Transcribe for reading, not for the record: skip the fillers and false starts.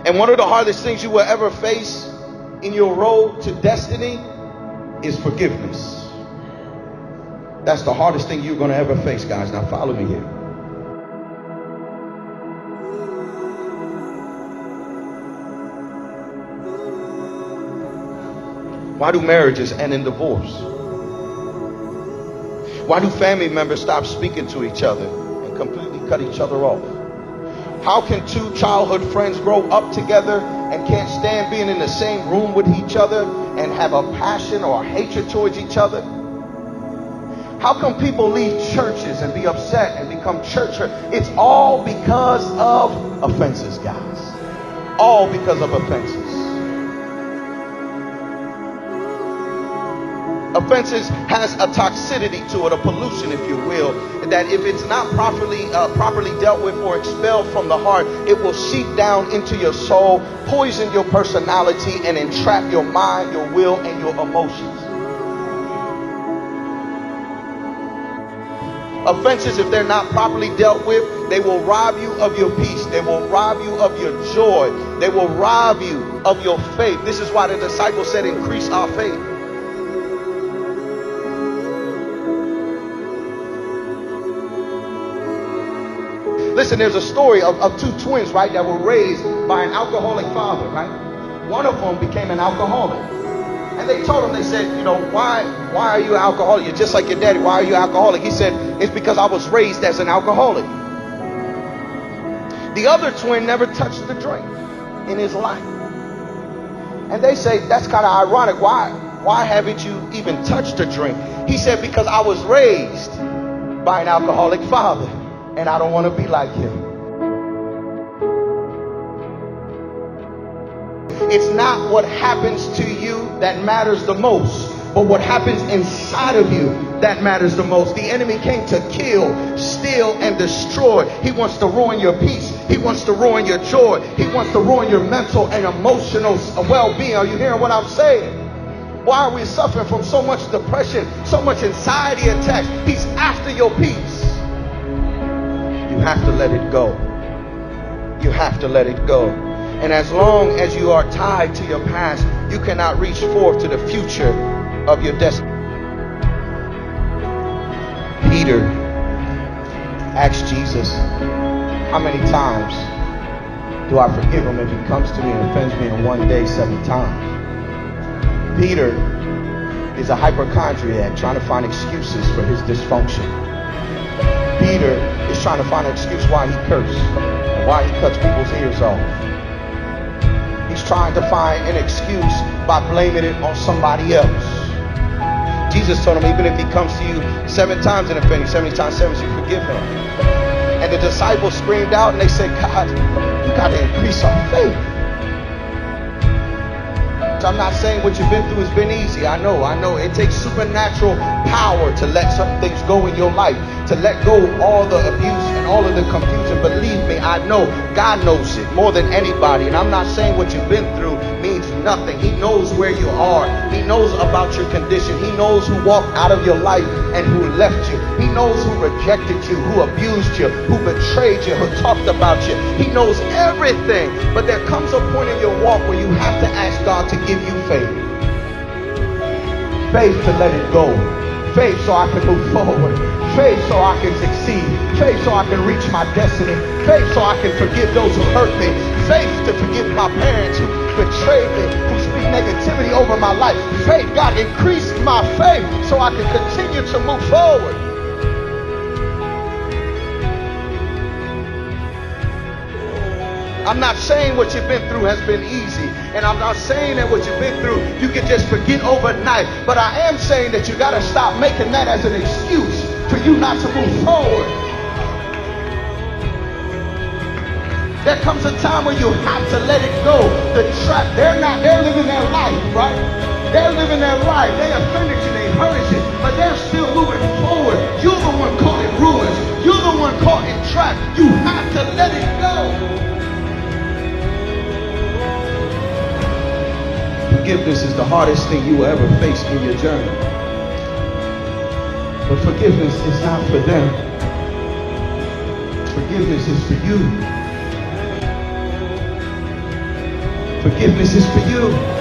And one of the hardest things you will ever face in your road to destiny is forgiveness. That's the hardest thing you're going to ever face, guys. Now follow me here. Why do marriages end in divorce? Why do family members stop speaking to each other and completely cut each other off? How can two childhood friends grow up together and can't stand being in the same room with each other and have a passion or a hatred towards each other? How come people leave churches and be upset and become church hurt? It's all because of offenses, guys. All because of offenses. Offenses has a toxicity to it, a pollution, if you will, that if it's not properly dealt with or expelled from the heart, it will seep down into your soul, poison your personality, and entrap your mind, your will, and your emotions. Offenses, if they're not properly dealt with, they will rob you of your peace. They will rob you of your joy. They will rob you of your faith. This is why the disciples said, increase our faith. Listen, there's a story of two twins, right, that were raised by an alcoholic father, right? One of them became an alcoholic. And they told him, they said, you know, why are you an alcoholic? You're just like your daddy. Why are you alcoholic? He said, it's because I was raised as an alcoholic. The other twin never touched the drink in his life. And they say, that's kind of ironic. Why haven't you even touched a drink? He said, because I was raised by an alcoholic father. And I don't want to be like him. It's not what happens to you that matters the most, but what happens inside of you that matters the most. The enemy came to kill, steal, and destroy. He wants to ruin your peace. He wants to ruin your joy. He wants to ruin your mental and emotional well-being. Are you hearing what I'm saying? Why are we suffering from so much depression, so much anxiety attacks? He's after your peace. You have to let it go. You have to let it go. And as long as you are tied to your past, you cannot reach forth to the future of your destiny. Peter asked Jesus, how many times do I forgive him if he comes to me and offends me in one day 7 times? Peter is a hypochondriac trying to find excuses for his dysfunction. Peter is trying to find an excuse why he cursed and why he cuts people's ears off. He's trying to find an excuse by blaming it on somebody else. Jesus told him, even if he comes to you 7 times and offend you, 70 times 7, you forgive him. And the disciples screamed out and they said, God, you got to increase our faith. I'm not saying what you've been through has been easy. I know. It takes supernatural power to let some things go in your life, to let go of all the abuse and all of the confusion. Believe me, I know God knows it more than anybody. And I'm not saying what you've been through means nothing. He knows where you are. He knows about your condition. He knows who walked out of your life and who left you. He knows who rejected you, who abused you, who betrayed you, who talked about you. He knows everything. But there comes a point in your walk where you have to ask God to give you faith. Faith to let it go. Faith so I can move forward. Faith so I can succeed. Faith so I can reach my destiny. Faith so I can forgive those who hurt me. Faith to forgive my parents who betrayed me, who speak negativity over my life. Faith, God, increase my faith so I can continue to move forward. I'm not saying what you've been through has been easy. And I'm not saying that what you've been through you can just forget overnight. But I am saying that you got to stop making that as an excuse for you not to move forward. There comes a time where you have to let it go. The trap, they're living their life, right? They're living their life. They offended you, they hurt you, but they're still moving forward. You're the one caught in ruins. You're the one caught in trap. You have to let it go. Forgiveness is the hardest thing you will ever face in your journey. But forgiveness is not for them. Forgiveness is for you. Forgiveness is for you.